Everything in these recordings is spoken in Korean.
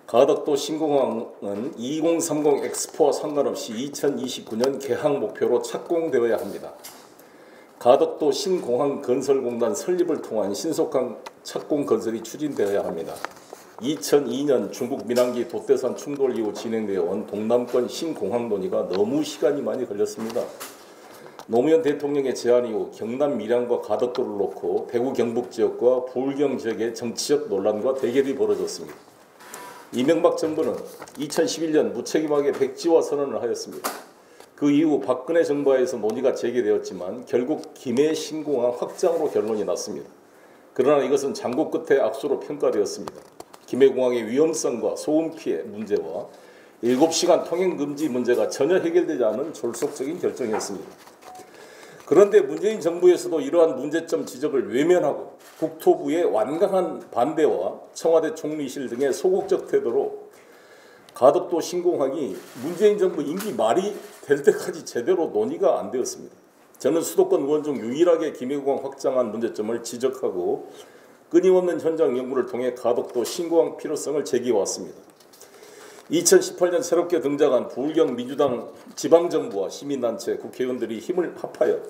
가덕도 신공항은 2030 엑스포와 상관없이 2029년 개항 목표로 착공되어야 합니다. 가덕도 신공항건설공단 설립을 통한 신속한 착공 건설이 추진되어야 합니다. 2002년 중국 민항기 돛대산 충돌 이후 진행되어 온 동남권 신공항 논의가 너무 시간이 많이 걸렸습니다. 노무현 대통령의 제안 이후 경남 밀양과 가덕도를 놓고 대구 경북 지역과 부울경 지역의 정치적 논란과 대결이 벌어졌습니다. 이명박 정부는 2011년 무책임하게 백지화 선언을 하였습니다. 그 이후 박근혜 정부하에서 논의가 재개되었지만 결국 김해 신공항 확장으로 결론이 났습니다. 그러나 이것은 장고 끝에 악수로 평가되었습니다. 김해공항의 위험성과 소음 피해 문제와 7시간 통행 금지 문제가 전혀 해결되지 않은 졸속적인 결정이었습니다. 그런데 문재인 정부에서도 이러한 문제점 지적을 외면하고 국토부의 완강한 반대와 청와대 총리실 등의 소극적 태도로 가덕도 신공항이 문재인 정부 임기 말이 될 때까지 제대로 논의가 안 되었습니다. 저는 수도권 의원 중 유일하게 김해공항 확장한 문제점을 지적하고 끊임없는 현장 연구를 통해 가덕도 신공항 필요성을 제기해왔습니다. 2018년 새롭게 등장한 부울경 민주당 지방정부와 시민단체, 국회의원들이 힘을 합하여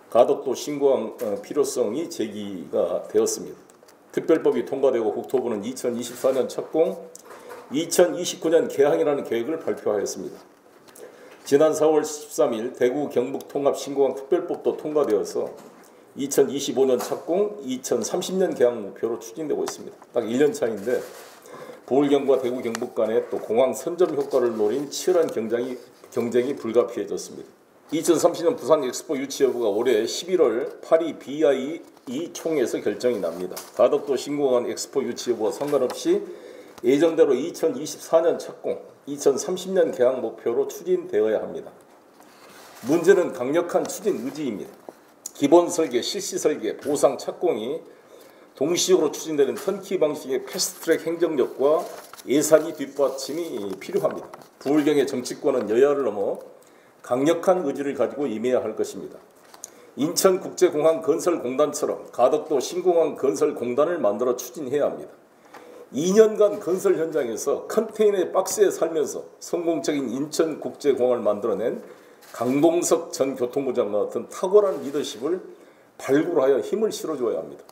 가덕도 신공항 필요성이 제기가 되었습니다. 특별법이 통과되고 국토부는 2024년 착공, 2029년 개항이라는 계획을 발표하였습니다. 지난 4월 13일 대구 경북 통합 신공항 특별법도 통과되어서 2025년 착공, 2030년 개항 목표로 추진되고 있습니다. 딱 1년 차인데 부울경과 대구 경북 간에 또 공항 선점 효과를 노린 치열한 경쟁이 불가피해졌습니다. 2030년 부산 엑스포 유치 여부가 올해 11월 파리 BIE 총회에서 결정이 납니다. 가덕도 신공항 엑스포 유치 여부와 상관없이 예정대로 2024년 착공, 2030년 개항 목표로 추진되어야 합니다. 문제는 강력한 추진 의지입니다. 기본 설계, 실시 설계, 보상 착공이 동시적으로 추진되는 턴키 방식의 패스트트랙 행정력과 예산이 뒷받침이 필요합니다. 부울경의 정치권은 여야를 넘어 강력한 의지를 가지고 임해야 할 것입니다. 인천국제공항 건설공단처럼 가덕도 신공항 건설공단을 만들어 추진해야 합니다. 2년간 건설 현장에서 컨테이너의 박스에 살면서 성공적인 인천국제공항을 만들어낸 강동석 전 교통부 장관 같은 탁월한 리더십을 발굴하여 힘을 실어줘야 합니다.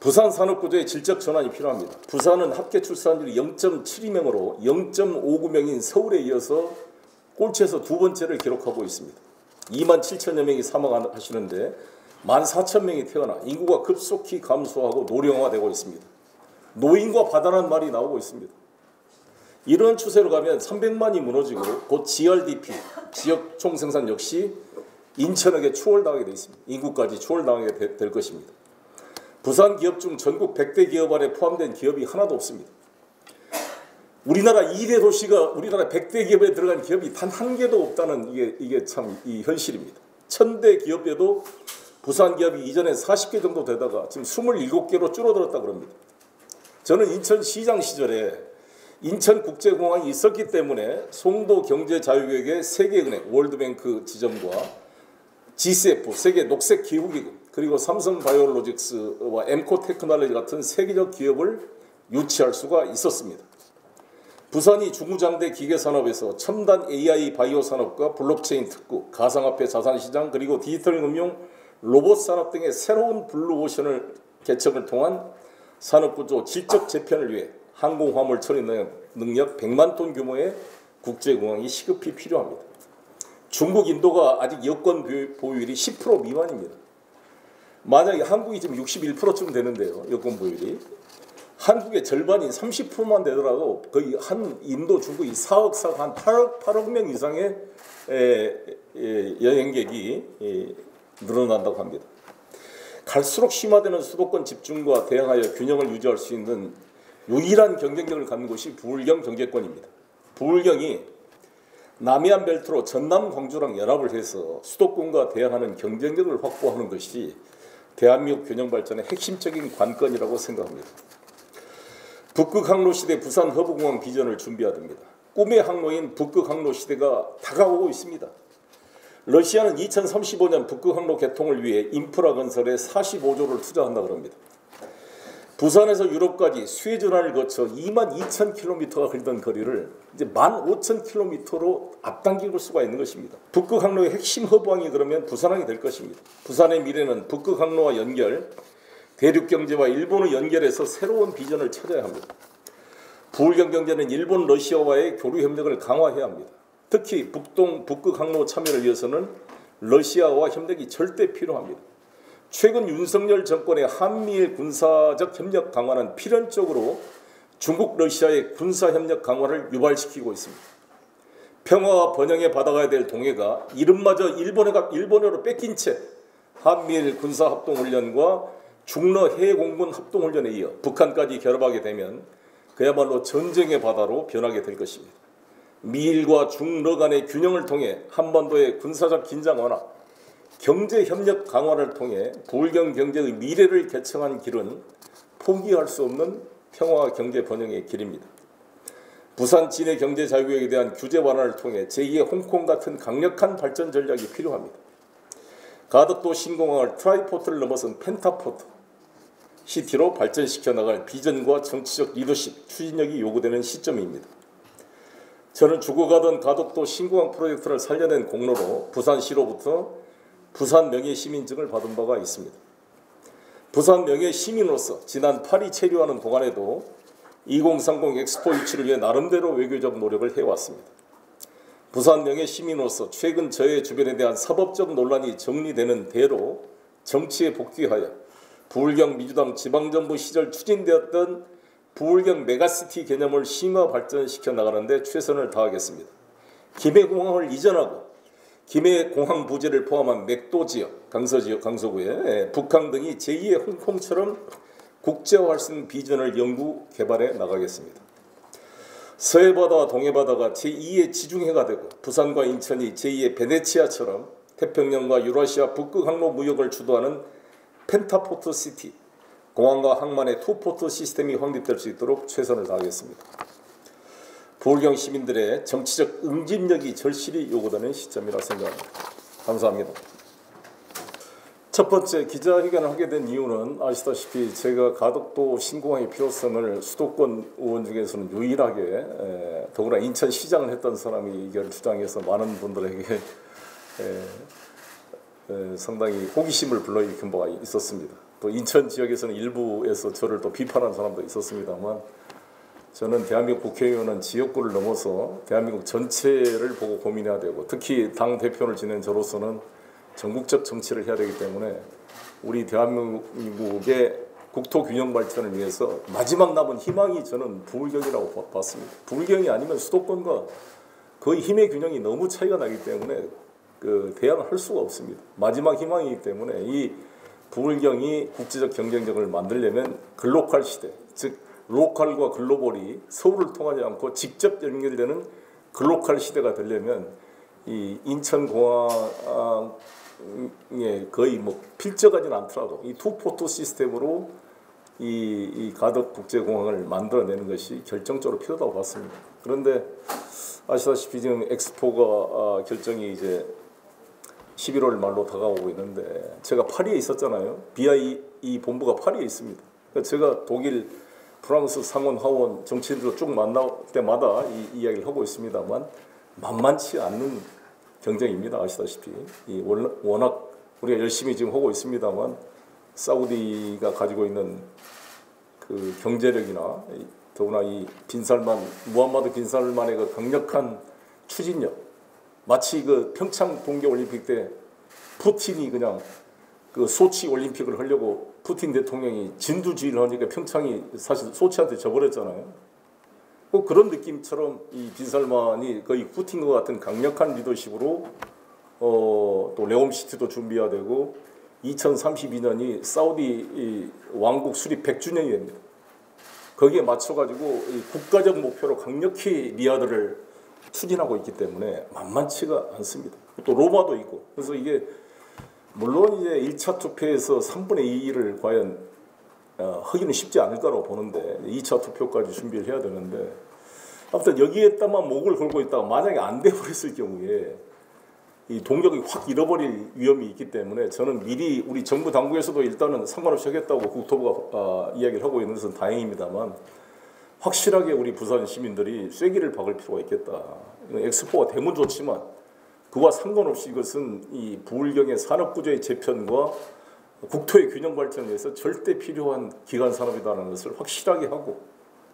부산 산업구조의 질적 전환이 필요합니다. 부산은 합계 출산율이 0.72명으로 0.59명인 서울에 이어서 꼴찌에서 두 번째를 기록하고 있습니다. 2만 7천여 명이 사망하시는데 14,000명이 태어나 인구가 급속히 감소하고 노령화되고 있습니다. 노인과 바다라는 말이 나오고 있습니다. 이런 추세로 가면 300만이 무너지고 곧 GRDP, 지역 총생산 역시 인천에게 추월당하게 되어 있습니다. 인구까지 추월당하게 될 것입니다. 부산 기업 중 전국 100대 기업 안에 포함된 기업이 하나도 없습니다. 우리나라 2대 도시가 우리나라 100대 기업에 들어간 기업이 단 한 개도 없다는 이게 참 이 현실입니다. 1000대 기업에도 부산 기업이 이전에 40개 정도 되다가 지금 27개로 줄어들었다 그럽니다. 저는 인천시장 시절에 인천국제공항이 있었기 때문에 송도경제자유계획의 세계은행, 월드뱅크 지점과 GCF, 세계 녹색기후기금, 그리고 삼성바이오로직스와 엠코테크놀로지 같은 세계적 기업을 유치할 수가 있었습니다. 부산이 중구장대 기계산업에서 첨단 AI 바이오 산업과 블록체인 특구, 가상화폐 자산시장, 그리고 디지털 금융, 로봇 산업 등의 새로운 블루오션을 개척을 통한 산업구조 질적 재편을 위해 항공화물 처리 능력 100만 톤 규모의 국제공항이 시급히 필요합니다. 중국, 인도가 아직 여권 보유율이 10% 미만입니다. 만약에 한국이 지금 61%쯤 되는데요. 여권 보유율이. 한국의 절반인 30%만 되더라도 거의 한 인도, 중국이 4억, 한 8억 명 이상의 여행객이 늘어난다고 합니다. 갈수록 심화되는 수도권 집중과 대항하여 균형을 유지할 수 있는 유일한 경쟁력을 갖는 곳이 부울경 경제권입니다. 부울경이 남해안 벨트로 전남, 광주랑 연합을 해서 수도권과 대항하는 경쟁력을 확보하는 것이 대한민국 균형 발전의 핵심적인 관건이라고 생각합니다. 북극 항로 시대 부산 허브공항 비전을 준비해야 됩니다. 꿈의 항로인 북극 항로 시대가 다가오고 있습니다. 러시아는 2035년 북극 항로 개통을 위해 인프라 건설에 45조를 투자한다고 합니다. 부산에서 유럽까지 수에즈운하를 거쳐 22,000km가 걸리던 거리를 이제 15,000km로 앞당길 수가 있는 것입니다. 북극 항로의 핵심 허브항이 그러면 부산항이 될 것입니다. 부산의 미래는 북극 항로와 연결, 대륙 경제와 일본을 연결해서 새로운 비전을 찾아야 합니다. 부울경 경제는 일본, 러시아와의 교류 협력을 강화해야 합니다. 특히 북극 항로 참여를 위해서는 러시아와 협력이 절대 필요합니다. 최근 윤석열 정권의 한미일 군사적 협력 강화는 필연적으로 중국, 러시아의 군사협력 강화를 유발시키고 있습니다. 평화와 번영에 받아가야 될 동해가 이름마저 일본어로 뺏긴 채 한미일 군사합동훈련과 중러 해공군 합동훈련에 이어 북한까지 결합하게 되면 그야말로 전쟁의 바다로 변하게 될 것입니다. 미일과 중러 간의 균형을 통해 한반도의 군사적 긴장 완화, 경제협력 강화를 통해 부울경 경제의 미래를 개척한 길은 포기할 수 없는 평화와 경제 번영의 길입니다. 부산 진해 경제 자유구역에 대한 규제 완화를 통해 제2의 홍콩 같은 강력한 발전 전략이 필요합니다. 가덕도 신공항을 트라이포트를 넘어선 펜타포트 시티로 발전시켜 나갈 비전과 정치적 리더십, 추진력이 요구되는 시점입니다. 저는 죽어가던 가덕도 신공항 프로젝트를 살려낸 공로로 부산시로부터 부산 명예시민증을 받은 바가 있습니다. 부산 명예시민으로서 지난 8.2 체류하는 동안에도 2030 엑스포 유치를 위해 나름대로 외교적 노력을 해왔습니다. 부산 명예시민으로서 최근 저의 주변에 대한 사법적 논란이 정리되는 대로 정치에 복귀하여 부울경 민주당 지방정부 시절 추진되었던 부울경 메가시티 개념을 심화 발전시켜 나가는 데 최선을 다하겠습니다. 김해공항을 이전하고 김해공항 부지를 포함한 맥도 지역, 강서구에 북항 등이 제2의 홍콩처럼 국제화할 수 있는 비전을 연구, 개발해 나가겠습니다. 서해바다와 동해바다가 제2의 지중해가 되고 부산과 인천이 제2의 베네치아처럼 태평양과 유라시아 북극 항로 무역을 주도하는 펜타포트 시티, 공항과 항만의 투포트 시스템이 확립될 수 있도록 최선을 다하겠습니다. 부울경 시민들의 정치적 응집력이 절실히 요구되는 시점이라 생각합니다. 감사합니다. 첫 번째 기자회견을 하게 된 이유는 아시다시피 제가 가덕도 신공항의 필요성을 수도권 의원 중에서는 유일하게 더구나 인천시장을 했던 사람이 이걸 주장해서 많은 분들에게 상당히 호기심을 불러일으킨 바가 있었습니다. 또 인천 지역에서는 일부에서 저를 또 비판한 사람도 있었습니다만 저는 대한민국 국회의원은 지역구를 넘어서 대한민국 전체를 보고 고민해야 되고 특히 당 대표를 지낸 저로서는 전국적 정치를 해야 되기 때문에 우리 대한민국의 국토 균형 발전을 위해서 마지막 남은 희망이 저는 부울경이라고 봤습니다. 부울경이 아니면 수도권과 거의 힘의 균형이 너무 차이가 나기 때문에 대항을 할 수가 없습니다. 마지막 희망이기 때문에 이 부울경이 국제적 경쟁력을 만들려면 글로컬 시대, 즉 로컬과 글로벌이 서울을 통하지 않고 직접 연결되는 글로컬 시대가 되려면 이 인천공항에 거의 필적하지는 않더라도 이 투포트 시스템으로 이 가덕국제공항을 만들어내는 것이 결정적으로 필요하다고 봤습니다. 그런데 아시다시피 지금 엑스포가 결정이 이제 11월 말로 다가오고 있는데 제가 파리에 있었잖아요. BIE 본부가 파리에 있습니다. 그러니까 제가 독일, 프랑스 상원, 하원 정치인들과 쭉 만날 때마다 이 이야기를 하고 있습니다만 만만치 않는 경쟁입니다. 아시다시피 워낙 우리가 열심히 지금 하고 있습니다만 사우디가 가지고 있는 그 경제력이나 더구나 이 무함마드 빈살만의 그 강력한 추진력, 마치 그 평창 동계올림픽 때 푸틴이 그냥 그 소치 올림픽을 하려고 푸틴 대통령이 진두지휘를 하니까 평창이 사실 소치한테 져버렸잖아요. 그런 느낌처럼 이 빈살만이 거의 푸틴과 같은 강력한 리더십으로 또 레옴시티도 준비해야 되고 2032년이 사우디 왕국 수립 100주년이 됩니다. 거기에 맞춰가지고 국가적 목표로 강력히 리야드를 추진하고 있기 때문에 만만치가 않습니다. 또 로마도 있고 그래서 이게 물론 이제 1차 투표에서 3분의 2를 과연 하기는 쉽지 않을 거라고 보는데 2차 투표까지 준비를 해야 되는데 아무튼 여기에다만 목을 걸고 있다가 만약에 안 돼버렸을 경우에 이 동력이 확 잃어버릴 위험이 있기 때문에 저는 미리 우리 정부 당국에서도 일단은 상관없이 하겠다고 국토부가 이야기를 하고 있는 것은 다행입니다만 확실하게 우리 부산 시민들이 쐐기를 박을 필요가 있겠다. 엑스포가 되면 좋지만 그와 상관없이 이것은 이 부울경의 산업구조의 재편과 국토의 균형 발전을 위해서 절대 필요한 기간 산업이라는 것을 확실하게 하고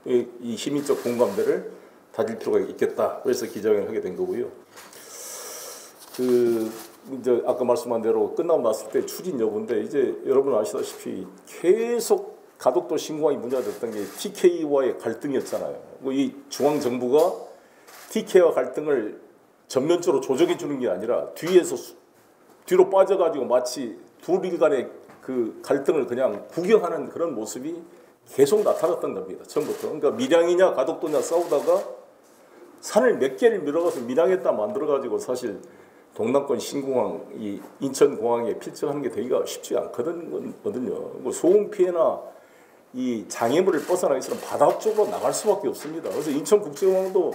이 시민적 공감대를 다질 필요가 있겠다. 그래서 기자회견을 하게 된 거고요. 이제 아까 말씀한 대로 끝나고 났을 때 추진 여부인데 이제 여러분 아시다시피 계속 가덕도 신공항이 문제가 됐던 게 TK와의 갈등이었잖아요. 이 중앙 정부가 TK와 갈등을 전면적으로 조정해 주는 게 아니라 뒤로 빠져가지고 마치 둘 간의 그 갈등을 그냥 구경하는 그런 모습이 계속 나타났던 겁니다. 처음부터. 그러니까 밀양이냐 가덕도냐 싸우다가 산을 몇 개를 밀어가서 밀양에다 만들어가지고 사실 동남권 신공항, 이 인천공항에 필적하는 게 되기가 쉽지 않거든요. 소음 피해나 이 장애물을 벗어나기 위해서는 바다 쪽으로 나갈 수밖에 없습니다. 그래서 인천국제공항도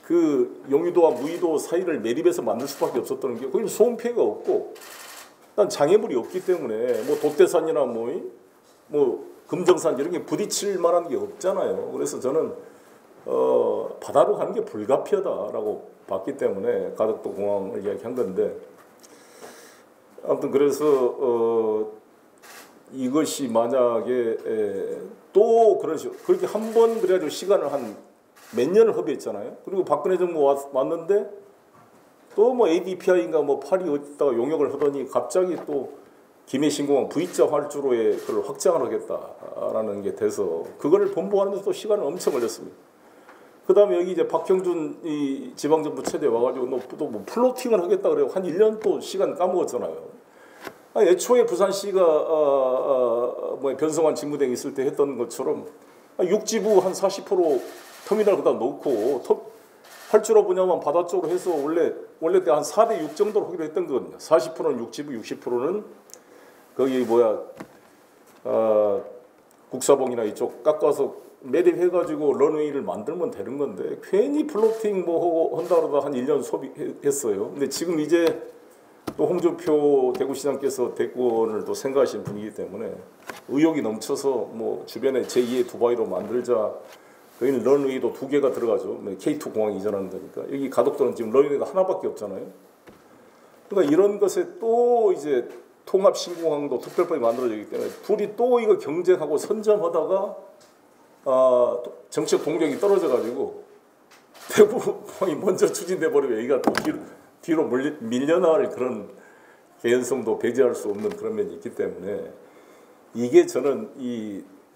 그 용의도와 무의도 사이를 매립해서 만들 수밖에 없었던 게 거기는 소음 피해가 없고 일단 장애물이 없기 때문에 뭐 돛대산이나 뭐 금정산 이런 게 부딪힐 만한 게 없잖아요. 그래서 저는 바다로 가는 게 불가피하다라고 봤기 때문에 가덕도 공항을 이야기한 건데 아무튼 그래서 이것이 만약에 또 그렇게 한 번 그래가지고 시간을 한 몇 년을 허비했잖아요. 그리고 박근혜 정부 왔는데 또 뭐 ADPI인가 뭐 파리 어디다가 용역을 하더니 갑자기 또 김해신공항 V자 활주로에 그걸 확장을 하겠다라는 게 돼서 그거를 본보하는데 또 시간을 엄청 걸렸습니다. 그다음에 여기 이제 박형준 이 지방정부 체제 와가지고 또 뭐 플로팅을 하겠다 그래요. 한 1년 또 시간 까먹었잖아요. 애초에 부산시가 뭐 변성환 직무대행 있을 때 했던 것처럼 육지부 한 40% 터미널 그다 놓고 활주로 분야만 바다 쪽으로 해서 원래 때 한 4대 6 정도로 하기로 했던 거거든요. 40%는 육지부, 60%는 거기 국사봉이나 이쪽 깎아서 매립해가지고 런웨이를 만들면 되는 건데 괜히 플로팅 뭐 한다 그러다 한 1년 소비했어요. 근데 지금 이제 또 홍준표 대구시장께서 대권을 또 생각하시는 분이기 때문에 의욕이 넘쳐서 뭐 주변에 제2의 두바이로 만들자. 여기는 런웨이도 2개가 들어가죠. K2 공항 이전하는 거니까. 여기 가덕도는 지금 런웨이가 하나밖에 없잖아요. 그러니까 이런 것에 또 이제 통합 신공항도 특별법이 만들어지기 때문에 둘이 또 이거 경쟁하고 선점하다가 정책 동력이 떨어져가지고 대구 공항이 먼저 추진돼 버리면 여기가 또 뒤로 밀려나갈 그런 개연성도 배제할 수 없는 그런 면이 있기 때문에 이게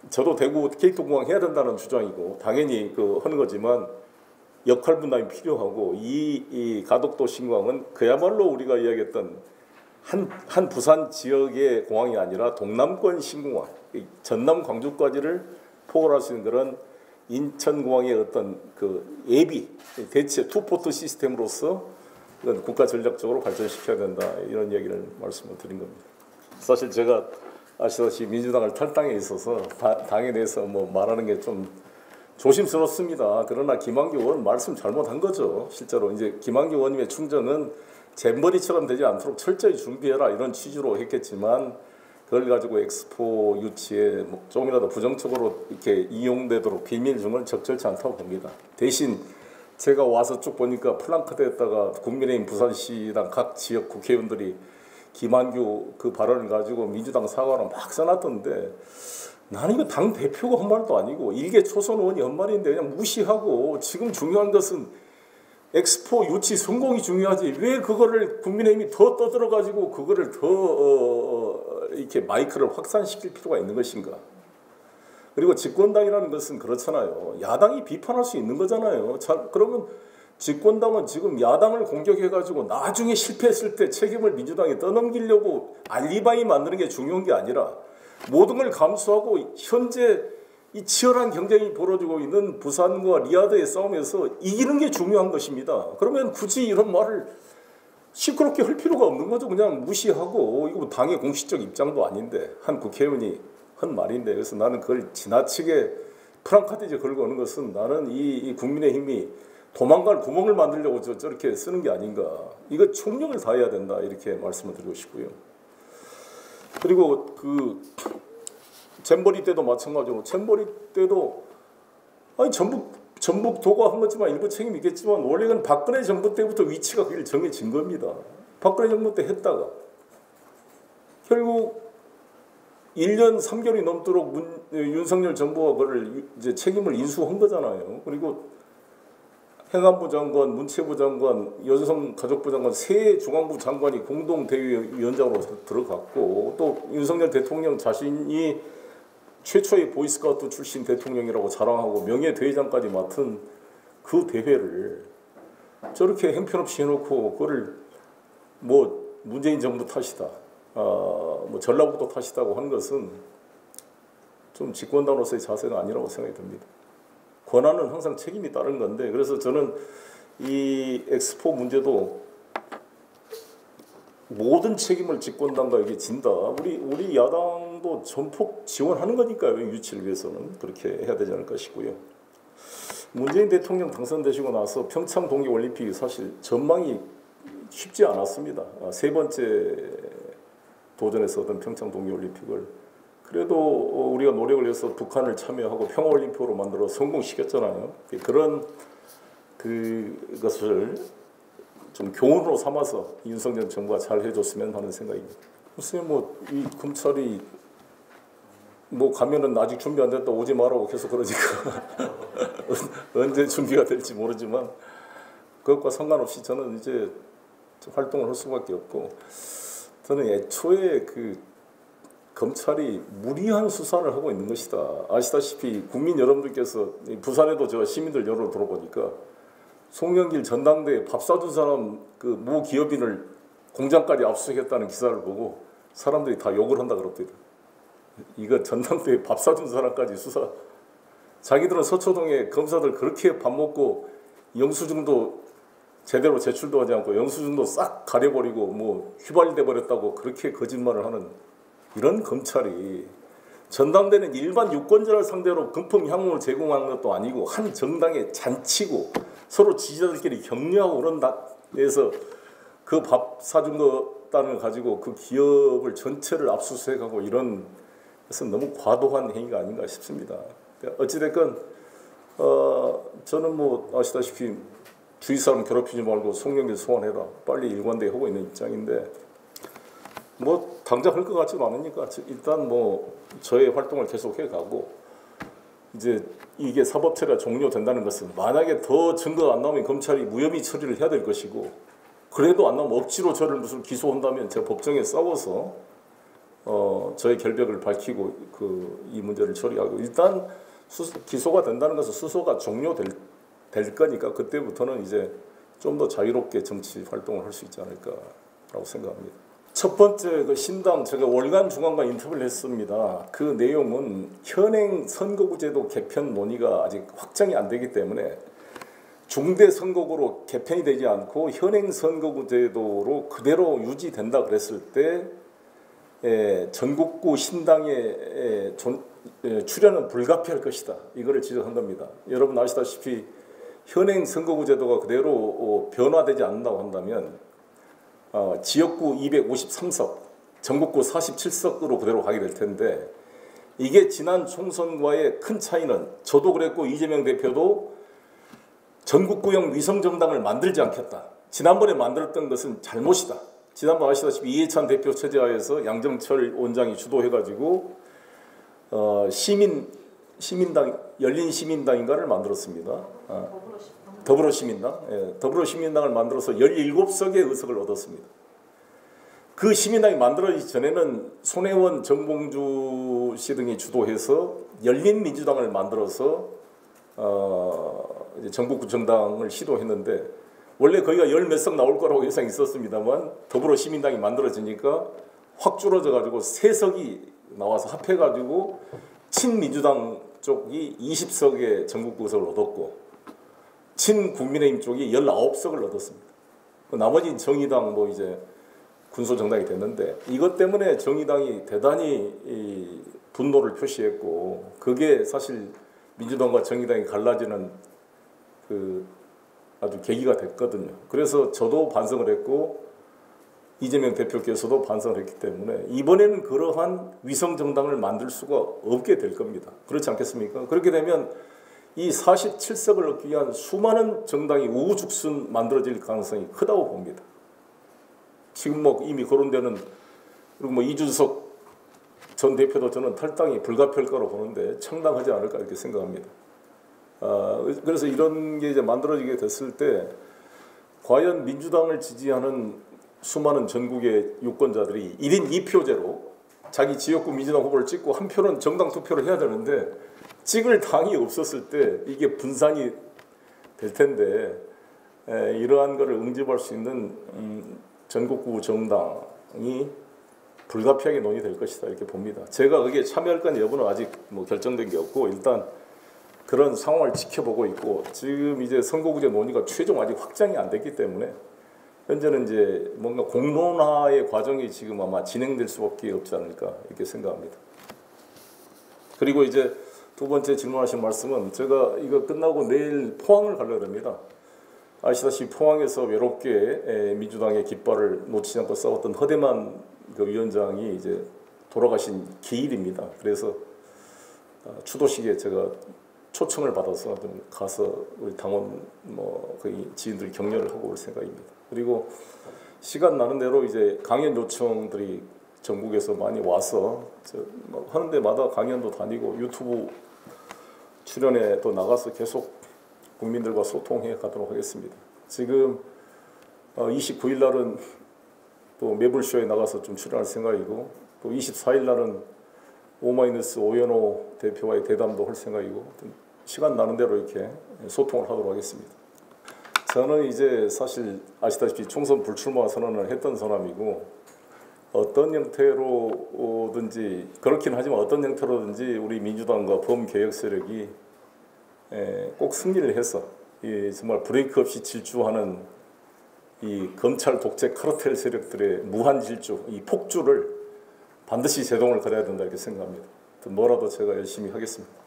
저도 대구 K2 공항 해야 된다는 주장이고 당연히 하는 거지만 역할 분담이 필요하고 이 가덕도 신공항은 그야말로 우리가 이야기했던 한 부산 지역의 공항이 아니라 동남권 신공항, 전남 광주까지를 포괄할 수 있는 그런 인천공항의 어떤 그 예비 대체 투포트 시스템으로서 국가 전략적으로 발전시켜야 된다 이런 얘기를 말씀을 드린 겁니다. 사실 제가 아시다시피 민주당을 탈당에 있어서 당에 대해서 뭐 말하는 게 좀 조심스럽습니다. 그러나 김한규 의원 말씀 잘못한 거죠. 실제로 이제 김한규 의원님의 충정은 잼버리처럼 되지 않도록 철저히 준비해라 이런 취지로 했겠지만 그걸 가지고 엑스포 유치에 조금이라도 부정적으로 이렇게 이용되도록 비밀 중은 적절치 않다고 봅니다. 대신 제가 와서 쭉 보니까 플랜카드에다가 국민의힘 부산시당 각 지역 국회의원들이 김한규 그 발언을 가지고 민주당 사과로 막 써놨던데 나는 이거 당 대표가 한 말도 아니고 일개 초선 의원이 한 말인데 그냥 무시하고 지금 중요한 것은 엑스포 유치 성공이 중요하지 왜 그거를 국민의힘이 더 떠들어가지고 그거를 더 이렇게 마이크를 확산시킬 필요가 있는 것인가. 그리고 집권당이라는 것은 그렇잖아요. 야당이 비판할 수 있는 거잖아요. 자, 그러면 집권당은 지금 야당을 공격해가지고 나중에 실패했을 때 책임을 민주당에 떠넘기려고 알리바이 만드는 게 중요한 게 아니라 모든 걸 감수하고 현재 이 치열한 경쟁이 벌어지고 있는 부산과 리야드의 싸움에서 이기는 게 중요한 것입니다. 그러면 굳이 이런 말을 시끄럽게 할 필요가 없는 거죠. 그냥 무시하고 이거 당의 공식적 입장도 아닌데 한 국회의원이 한 말인데 그래서 나는 그걸 지나치게 프랑카드에 걸고 오는 것은 나는 이 국민의힘이 도망갈 구멍을 만들려고 저렇게 쓰는 게 아닌가. 이거 총력을 다해야 된다 이렇게 말씀을 드리고 싶고요. 그리고 그 잼버리 때도 마찬가지로 잼버리 때도 아니 전북 도가 한 거지만 일부 책임이 있겠지만 원래는 박근혜 정부 때부터 위치가 그게 정해진 겁니다. 박근혜 정부 때 했다가 결국 1년 3개월이 넘도록 윤석열 정부가 그걸 이제 책임을 인수한 거잖아요. 그리고 행안부 장관, 문체부 장관, 여성가족부 장관 세 중앙부 장관이 공동 대위원장으로 들어갔고 또 윤석열 대통령 자신이 최초의 보이스카우트 출신 대통령이라고 자랑하고 명예대회장까지 맡은 그 대회를 저렇게 형편없이 해놓고 그거를 뭐 문재인 정부 탓이다, 뭐 전라북도 탓이다고 하는 것은 좀 집권당으로서의 자세가 아니라고 생각이 듭니다. 권한은 항상 책임이 따른 건데 그래서 저는 이 엑스포 문제도 모든 책임을 집권당과에게 진다. 우리 야당도 전폭 지원하는 거니까요. 유치를 위해서는 그렇게 해야 되지 않을까 싶고요. 문재인 대통령 당선되시고 나서 평창 동계올림픽이 사실 전망이 쉽지 않았습니다. 세 번째 도전에서 얻은 평창 동계올림픽을 그래도 우리가 노력을 해서 북한을 참여하고 평화올림픽으로 만들어 성공시켰잖아요. 그런 그것을 좀 교훈으로 삼아서 윤석열 정부가 잘 해줬으면 하는 생각입니다. 글쎄 이 검찰이 가면은 아직 준비 안 됐다 오지 말라고 계속 그러니까 언제 준비가 될지 모르지만 그것과 상관없이 저는 이제 활동을 할 수밖에 없고 저는 애초에 검찰이 무리한 수사를 하고 있는 것이다. 아시다시피 국민 여러분들께서 부산에도 제가 시민들 여론을 들어보니까 송영길 전당대회 밥 사준 사람 모 기업인을 공장까지 압수수색했다는 기사를 보고 사람들이 다 욕을 한다 그럽니다. 이거 전당대회 밥 사준 사람까지 수사. 자기들은 서초동에 검사들 그렇게 밥 먹고 영수증도 제대로 제출도 하지 않고 영수증도 싹 가려버리고 휘발돼 버렸다고 그렇게 거짓말을 하는 이런 검찰이 전당대회는 일반 유권자를 상대로 금품 향응을 제공하는 것도 아니고 한 정당의 잔치고 서로 지지자들끼리 격려하고 그런 데서 그 밥 사준 것단을 가지고 그 기업을 전체를 압수수색하고 이런 것은 너무 과도한 행위가 아닌가 싶습니다. 어찌됐건 저는 아시다시피 주위 사람 괴롭히지 말고 송영길 소환해라 빨리 일관되게 하고 있는 입장인데 당장 할 것 같지도 않으니까 일단 저의 활동을 계속해 가고 이제 이게 사법 처리가 종료된다는 것은 만약에 더 증거가 안 나오면 검찰이 무혐의 처리를 해야 될 것이고 그래도 안 나오면 억지로 저를 무슨 기소한다면 제가 법정에 싸워서 저의 결백을 밝히고 이 문제를 처리하고 일단 기소가 된다는 것은 수소가 종료될 거니까 그때부터는 이제 좀 더 자유롭게 정치 활동을 할 수 있지 않을까라고 생각합니다. 첫 번째 신당 제가 월간 중앙과 인터뷰를 했습니다. 그 내용은 현행 선거구제도 개편 논의가 아직 확정이 안 되기 때문에 중대 선거구로 개편이 되지 않고 현행 선거구제도로 그대로 유지된다 그랬을 때 전국구 신당의 출연은 불가피할 것이다. 이거를 지적한 겁니다. 여러분 아시다시피 현행 선거구제도가 그대로 변화되지 않는다고 한다면 지역구 253석, 전국구 47석으로 그대로 가게 될 텐데 이게 지난 총선과의 큰 차이는 저도 그랬고 이재명 대표도 전국구형 위성정당을 만들지 않겠다. 지난번에 만들었던 것은 잘못이다. 지난번 아시다시피 이해찬 대표 체제하에서 양정철 원장이 주도해가지고 시민당 열린시민당인가를 만들었습니다. 더불어시민당. 더불어시민당을 만들어서 17석의 의석을 얻었습니다. 그 시민당이 만들어지기 전에는 손혜원, 정봉주 씨 등이 주도해서 열린민주당을 만들어서 전국구 정당을 시도했는데 원래 거기가 열 몇 석 나올 거라고 예상이 있었습니다만 더불어시민당이 만들어지니까 확 줄어져가지고 3석이 나와서 합해가지고 친민주당 쪽이 20석의 전국구 의석을 얻었고 친국민의힘 쪽이 19석을 얻었습니다. 나머지는 정의당 이제 군소정당이 됐는데 이것 때문에 정의당이 대단히 분노를 표시했고 그게 사실 민주당과 정의당이 갈라지는 아주 계기가 됐거든요. 그래서 저도 반성을 했고 이재명 대표께서도 반성을 했기 때문에 이번에는 그러한 위성정당을 만들 수가 없게 될 겁니다. 그렇지 않겠습니까? 그렇게 되면 이 47석을 얻기 위한 수많은 정당이 우후죽순 만들어질 가능성이 크다고 봅니다. 지금 뭐 이미 거론되는, 그리고 뭐 이준석 전 대표도 저는 탈당이 불가피할 거라고 보는데 창당하지 않을까 이렇게 생각합니다. 그래서 이런 게 이제 만들어지게 됐을 때 과연 민주당을 지지하는 수많은 전국의 유권자들이 1인 2표제로 자기 지역구 민주당 후보를 찍고 한 표는 정당 투표를 해야 되는데 찍을 당이 없었을 때 이게 분산이 될 텐데 이러한 것을 응집할 수 있는 전국구 정당이 불가피하게 논의될 것이다 이렇게 봅니다. 제가 거기에 참여할 건 여부는 아직 뭐 결정된 게 없고 일단 그런 상황을 지켜보고 있고 지금 이제 선거구제 논의가 최종 아직 확정이 안 됐기 때문에 현재는 이제 뭔가 공론화의 과정이 지금 아마 진행될 수밖에 없지 않을까 이렇게 생각합니다. 그리고 이제 두 번째 질문하신 말씀은 제가 이거 끝나고 내일 포항을 가려고 합니다. 아시다시피 포항에서 외롭게 민주당의 깃발을 놓치지 않고 싸웠던 허대만 그 위원장이 이제 돌아가신 기일입니다. 그래서 추도식에 제가 초청을 받아서 좀 가서 우리 당원 뭐 거의 지인들 격려를 하고 올 생각입니다. 그리고 시간 나는 대로 이제 강연 요청들이 전국에서 많이 와서 뭐 하는 데마다 강연도 다니고 유튜브 출연에 또 나가서 계속 국민들과 소통해 가도록 하겠습니다. 지금 29일 날은 또 매불쇼에 나가서 좀 출연할 생각이고 또 24일 날은 오마이뉴스 오연호 대표와의 대담도 할 생각이고 시간 나는 대로 이렇게 소통을 하도록 하겠습니다. 저는 이제 사실 아시다시피 총선 불출마 선언을 했던 사람이고 어떤 형태로든지 그렇긴 하지만 어떤 형태로든지 우리 민주당과 범개혁 세력이 꼭 승리를 해서 정말 브레이크 없이 질주하는 이 검찰 독재 카르텔 세력들의 무한 질주, 이 폭주를 반드시 제동을 걸어야 된다 이렇게 생각합니다. 뭐라도 제가 열심히 하겠습니다.